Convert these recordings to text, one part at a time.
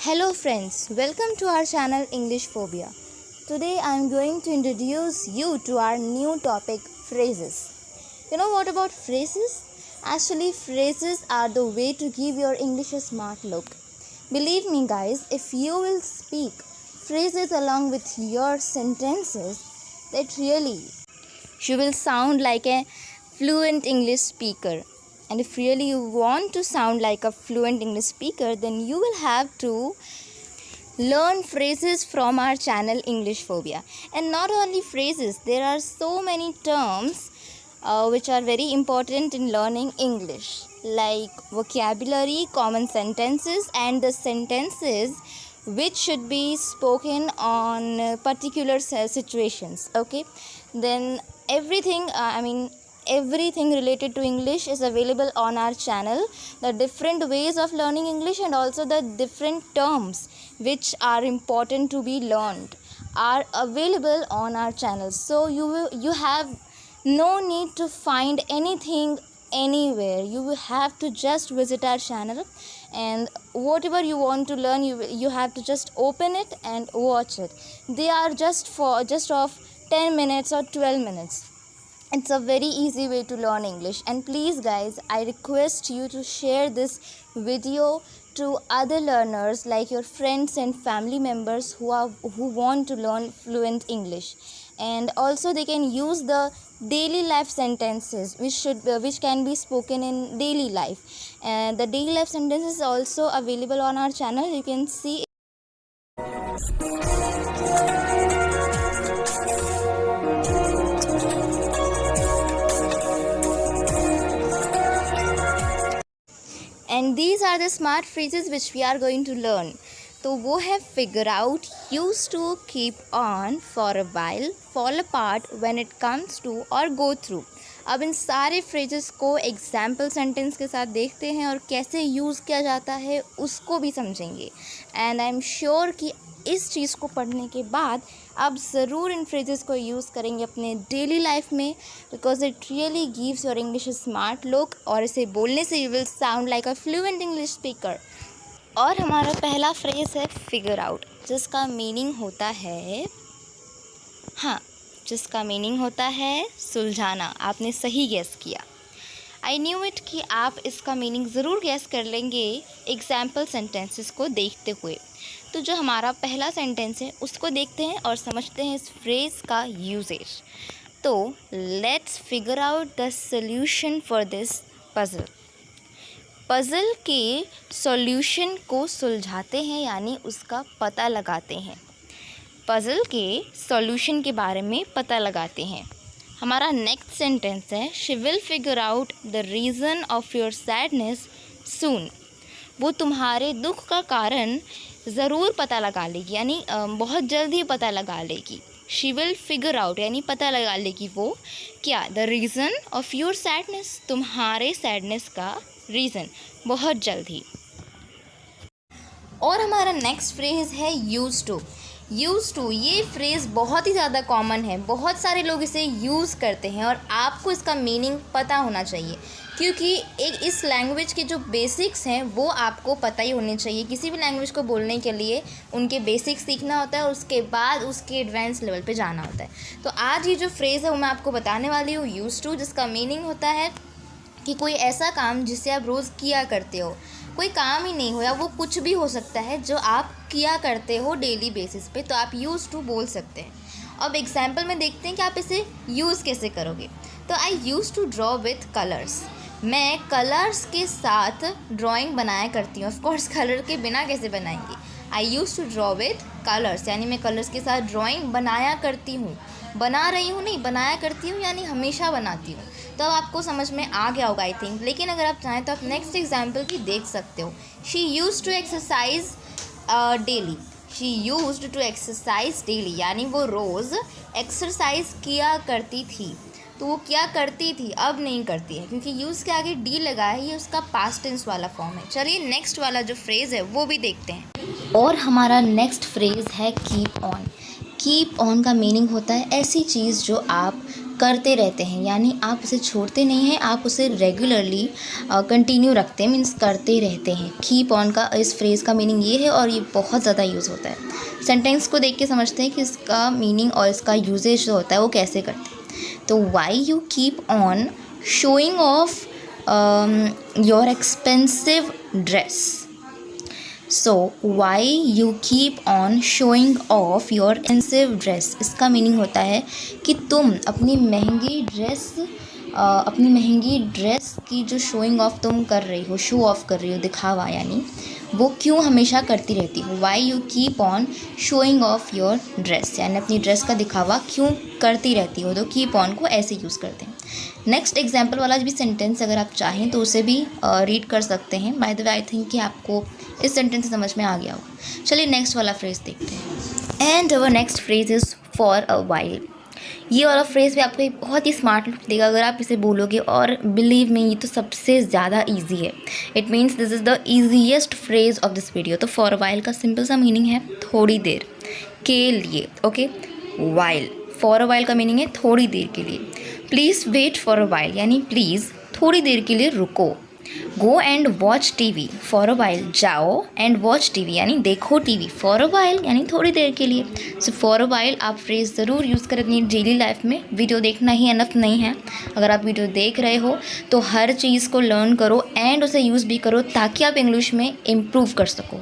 Hello friends, welcome to our channel English Phobia. Today I am going to introduce you to our new topic, phrases. You know what about phrases? Actually, phrases are the way to give your English a smart look. Believe me guys, if you will speak phrases along with your sentences, that really you will sound like a fluent English speaker. And if really you want to sound like a fluent English speaker, then you will have to learn phrases from our channel English Phobia. And not only phrases, there are so many terms which are very important in learning English, like vocabulary, common sentences, and the sentences which should be spoken on particular situations. Okay, then everything related to English is available on our channel. The different ways of learning English and also the different terms which are important to be learned are available on our channel. So you have no need to find anything anywhere. You will have to just visit our channel, and whatever you want to learn, you have to just open it and watch it. They are just of 10 minutes or 12 minutes. It's a very easy way to learn English. And please guys, I request you to share this video to other learners, like your friends and family members who want to learn fluent English. And also they can use the daily life sentences which can be spoken in daily life. And the daily life sentences is also available on our channel. You can see and these are the smart phrases which we are going to learn. तो वो है figure out, used to, keep on, for a while, fall apart, when it comes to और go through. अब इन सारे phrases को example sentence के साथ देखते हैं और कैसे यूज़ किया जाता है उसको भी समझेंगे. एंड आई एम श्योर कि इस चीज़ को पढ़ने के बाद आप ज़रूर इन फ्रेजेस को यूज़ करेंगे अपने डेली लाइफ में, because it really gives your English a smart look. और इसे बोलने से you will sound like a fluent English speaker. और हमारा पहला फ्रेज़ है फिगर आउट, जिसका मीनिंग होता है सुलझाना. आपने सही गैस किया. आई न्यू इट कि आप इसका मीनिंग ज़रूर गैस कर लेंगे एग्जाम्पल सेंटेंसेस को देखते हुए. तो जो हमारा पहला सेंटेंस है उसको देखते हैं और समझते हैं इस फ्रेज़ का यूजेज. तो let's figure out the solution for this puzzle. Puzzle के सॉल्यूशन को सुलझाते हैं, यानी उसका पता लगाते हैं. पज़ल के सॉल्यूशन के बारे में पता लगाते हैं. हमारा नेक्स्ट सेंटेंस है she will figure out the reason of your sadness soon. वो तुम्हारे दुख का कारण ज़रूर पता लगा लेगी, यानी बहुत जल्द ही पता लगा लेगी. शी विल फिगर आउट यानी पता लगा लेगी वो क्या, the reason of your sadness, तुम्हारे सैडनेस का रीज़न, बहुत जल्द ही. और हमारा नेक्स्ट फ्रेज़ है यूज़ टू. यूज़ टू ये फ्रेज़ बहुत ही ज़्यादा कॉमन है, बहुत सारे लोग इसे यूज़ करते हैं और आपको इसका मीनिंग पता होना चाहिए, क्योंकि इस लैंग्वेज के जो बेसिक्स हैं वो आपको पता ही होने चाहिए. किसी भी लैंग्वेज को बोलने के लिए उनके बेसिक्स सीखना होता है और उसके बाद उसके एडवांस लेवल पे जाना होता है. तो आज ये जो फ्रेज़ है वो मैं आपको बताने वाली हूँ, यूज़ टू, जिसका मीनिंग होता है कि कोई ऐसा काम जिसे आप रोज़ किया करते हो. कोई काम ही नहीं हो या वो कुछ भी हो सकता है जो आप किया करते हो डेली बेसिस पे, तो आप यूज़ टू बोल सकते हैं. अब एग्जाम्पल में देखते हैं कि आप इसे यूज़ कैसे करोगे. तो I use to draw with colours. मैं कलर्स के साथ ड्राइंग बनाया करती हूँ. ऑफकोर्स कलर के बिना कैसे बनाएंगे. I use to draw with colours यानी मैं कलर्स के साथ ड्राइंग बनाया करती हूँ. बना रही हूँ नहीं, बनाया करती हूँ यानी हमेशा बनाती हूँ. तो अब आपको समझ में आ गया होगा आई थिंक. लेकिन अगर आप चाहें तो आप नेक्स्ट एग्जाम्पल भी देख सकते हो. She use to exercise daily. She used to exercise daily यानी वो रोज़ एक्सरसाइज किया करती थी. तो वो क्या करती थी, अब नहीं करती है, क्योंकि यूज़ के आगे डी लगा है. ये उसका पास्ट टेंस वाला फॉर्म है. चलिए नेक्स्ट वाला जो फ्रेज़ है वो भी देखते हैं. और हमारा नेक्स्ट फ्रेज़ है कीप ऑन. कीप ऑन का मीनिंग होता है ऐसी चीज़ जो आप करते रहते हैं, यानी आप उसे छोड़ते नहीं हैं, आप उसे रेगुलरली कंटिन्यू रखते हैं, मीन्स करते रहते हैं। कीप ऑन का इस फ्रेज़ का मीनिंग ये है और ये बहुत ज़्यादा यूज़ होता है। सेंटेंस को देख के समझते हैं कि इसका मीनिंग और इसका यूजेज जो होता है वो कैसे करते हैं। तो why you keep on showing off your expensive dress. So why you keep on showing off your expensive dress, इसका मीनिंग होता है कि तुम अपनी महंगी ड्रेस की जो शोइंग ऑफ तुम कर रही हो, शो ऑफ कर रही हो, दिखावा, यानी वो क्यों हमेशा करती रहती हो। Why you keep on showing off your dress, यानी अपनी ड्रेस का दिखावा क्यों करती रहती हो। तो कीप ऑन को ऐसे यूज़ करते हैं। नेक्स्ट एग्जाम्पल वाला भी सेंटेंस अगर आप चाहें तो उसे भी रीड कर सकते हैं। By the way I think कि आपको इस सेंटेंस से समझ में आ गया होगा। चलिए नेक्स्ट वाला फ्रेज़ देखते हैं। And our next phrase is for a while. ये वाला फ्रेज़ भी आपको एक बहुत ही स्मार्ट लुक देगा अगर आप इसे बोलोगे, और बिलीव मी ये तो सबसे ज़्यादा ईजी है। It means this is the easiest phrase of this video. तो फॉर अ वाइल का सिंपल सा मीनिंग है थोड़ी देर के लिए। Okay, while, for a while का मीनिंग है थोड़ी देर के लिए। Please wait for a while, यानी प्लीज़ थोड़ी देर के लिए रुको। Go and watch TV, for a while जाओ एंड वॉच टीवी, यानी देखो टीवी, फॉर अ वाइल यानी थोड़ी देर के लिए। सो फॉर अ वाइल आप फ्रेज़ ज़रूर यूज़ करें अपनी डेली लाइफ में। वीडियो देखना ही इनफ नहीं है, अगर आप वीडियो देख रहे हो तो हर चीज़ को लर्न करो एंड उसे यूज़ भी करो ताकि आप इंग्लिश में इम्प्रूव कर सको।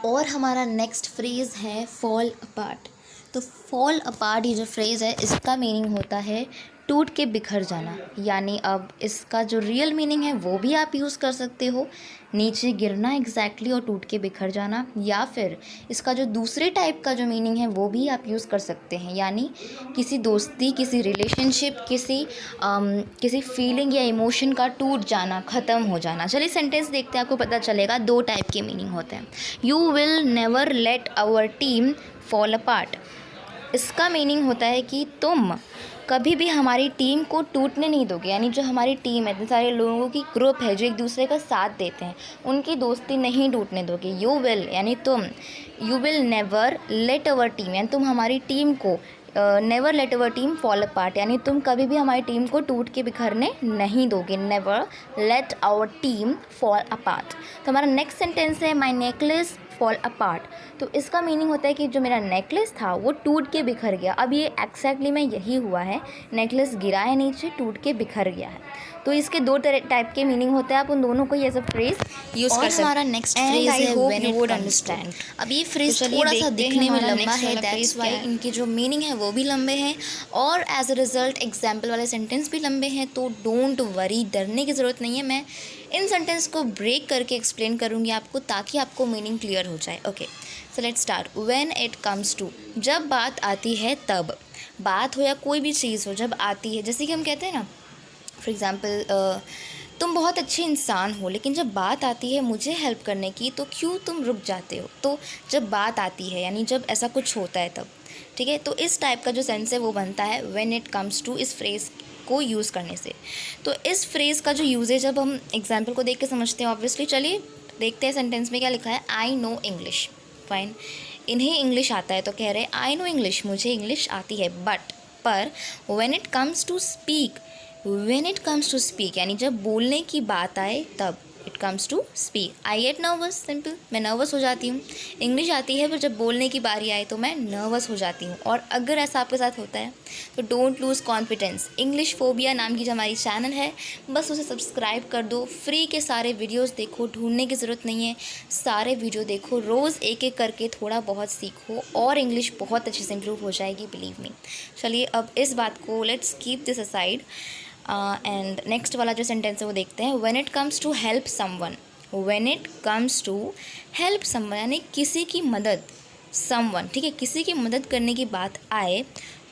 और हमारा नेक्स्ट फ्रेज़ है फॉल अपार्ट। तो फॉल अपार्ट ये जो फ्रेज़ है इसका मीनिंग होता है टूट के बिखर जाना, यानी अब इसका जो रियल मीनिंग है वो भी आप यूज़ कर सकते हो, नीचे गिरना एग्जैक्टली और टूट के बिखर जाना, या फिर इसका जो दूसरे टाइप का जो मीनिंग है वो भी आप यूज़ कर सकते हैं, यानी किसी दोस्ती, किसी रिलेशनशिप, किसी फीलिंग या इमोशन का टूट जाना, ख़त्म हो जाना। चलिए सेंटेंस देखते हैं, आपको पता चलेगा। दो टाइप के मीनिंग होते हैं। You will never let our team fall apart, इसका मीनिंग होता है कि तुम कभी भी हमारी टीम को टूटने नहीं दोगे, यानी जो हमारी टीम है, इतने सारे लोगों की ग्रुप है जो एक दूसरे का साथ देते हैं, उनकी दोस्ती नहीं टूटने दोगे। यू विल यानी तुम, you will never let our team यानी तुम हमारी टीम को, never let our team fall apart यानी तुम कभी भी हमारी टीम को टूट के बिखरने नहीं दोगे। Never let our team fall apart. तो हमारा नेक्स्ट सेंटेंस है माई नेकलेस फॉल अपार्ट। तो इसका मीनिंग होता है कि जो मेरा नेकलेस था वो टूट के बिखर गया। अब ये एक्जैक्टली में यही हुआ है, नेकलेस गिरा है नीचे, टूट के बिखर गया है। तो इसके दो टाइप के मीनिंग होते हैं, आप उन दोनों को ये सब फ्रेज यूज़ कर सकते हैं। हमारा नेक्स्ट फ्रेज है व्हेन इट वुड अंडरस्टैंड। अब ये फ्रेज थोड़ा सा दिखने में लंबा है, दैट्स व्हाई इनके जो मीनिंग है वो भी लंबे हैं और एज अ रिजल्ट एग्जाम्पल वाले सेंटेंस भी लंबे हैं। तो डोंट वरी, डरने की ज़रूरत नहीं है। मैं इन सेंटेंस को ब्रेक करके एक्सप्लेन करूँगी आपको ताकि आपको मीनिंग क्लियर हो जाए। Okay, so let's start. When it comes to, जब बात आती है तब, बात हो या कोई भी चीज़ हो, जब आती है, जैसे कि हम कहते हैं ना, फॉर एग्ज़ाम्पल तुम बहुत अच्छे इंसान हो लेकिन जब बात आती है मुझे हेल्प करने की तो क्यों तुम रुक जाते हो। तो जब बात आती है यानी जब ऐसा कुछ होता है तब, ठीक है। तो इस टाइप का जो सेंस है वो बनता है व्हेन इट कम्स टू, इस फ्रेज़ को यूज़ करने से। तो इस फ्रेज़ का जो यूजेज जब हम एग्जाम्पल को देख के समझते हैं ऑब्वियसली। चलिए देखते हैं सेंटेंस में क्या लिखा है। आई नो इंग्लिश, फाइन, इन्हें इंग्लिश आता है तो कह रहे हैं आई नो इंग्लिश, मुझे इंग्लिश आती है, बट पर when it comes to speak, when it comes to speak यानी जब बोलने की बात आए तब, it comes to speak, I get nervous, simple, मैं नर्वस हो जाती हूँ। इंग्लिश आती है पर जब बोलने की बारी आए तो मैं नर्वस हो जाती हूँ। और अगर ऐसा आपके साथ होता है तो don't lose confidence. English phobia नाम की जो हमारी चैनल है, बस उसे सब्सक्राइब कर दो, फ्री के सारे वीडियोज़ देखो, ढूंढने की ज़रूरत नहीं है, सारे वीडियो देखो, रोज़ एक एक करके थोड़ा बहुत सीखो और इंग्लिश बहुत अच्छे से इम्प्रूव हो जाएगी, बिलीव मी। चलिए अब इस बात को let's keep this aside and next वाला जो सेंटेंस है वो देखते हैं। When it comes to help someone, when it comes to help someone यानी किसी की मदद, समवन, ठीक है, किसी की मदद करने की बात आए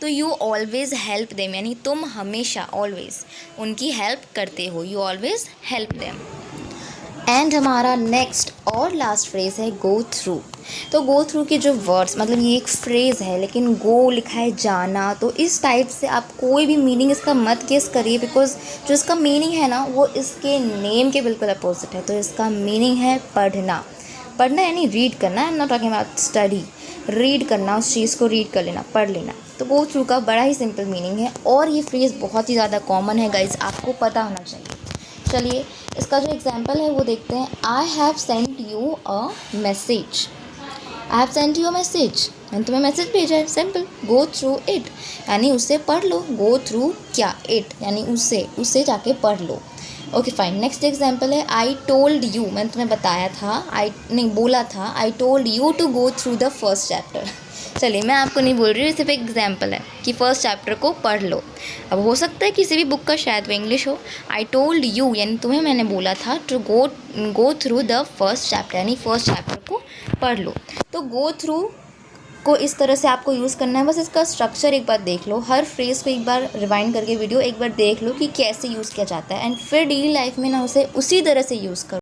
तो यू ऑलवेज़ हेल्प देम यानी तुम हमेशा ऑलवेज़ उनकी हेल्प करते हो, you always help them. And हमारा नेक्स्ट और लास्ट फ्रेज़ है गो थ्रू। तो गो थ्रू के जो वर्ड्स, मतलब ये एक फ्रेज़ है लेकिन गो लिखा है जाना, तो इस टाइप से आप कोई भी मीनिंग इसका मत गेस करिए, बिकॉज जो इसका मीनिंग है ना वो इसके नेम के बिल्कुल अपोजिट है। तो इसका मीनिंग है पढ़ना, पढ़ना यानी रीड करना। I am not talking about study, read करना, उस चीज़ को रीड कर लेना, पढ़ लेना। तो गो थ्रू का बड़ा ही सिंपल मीनिंग है और ये फ्रेज़ बहुत ही ज़्यादा कॉमन है गाइज, आपको पता होना चाहिए। चलिए इसका जो एग्जाम्पल है वो देखते हैं। I have sent you a message. I have sent you a message, मैंने तुम्हें मैसेज भेजा है, सिंपल। गो थ्रू इट यानी उससे पढ़ लो। गो थ्रू क्या, इट यानी उससे जाके पढ़ लो। ओके फाइन, नेक्स्ट एग्जाम्पल है आई टोल्ड यू, मैंने तुम्हें बताया था, बोला था, I told you to go through the first chapter. चलिए मैं आपको नहीं बोल रही हूँ, सिर्फ एक एग्जाम्पल है कि फर्स्ट चैप्टर को पढ़ लो। अब हो सकता है किसी भी बुक का शायद वो इंग्लिश हो। आई टोल्ड यू यानी तुम्हें मैंने बोला था to go through the first chapter यानी फर्स्ट चैप्टर को पढ़ लो। तो गो थ्रू को इस तरह से आपको यूज़ करना है। बस इसका स्ट्रक्चर एक बार देख लो, हर फ्रेज़ को एक बार रिवाइंड करके वीडियो एक बार देख लो कि कैसे यूज़ किया जाता है, एंड फिर डेली लाइफ में ना उसे उसी तरह से यूज़ करो।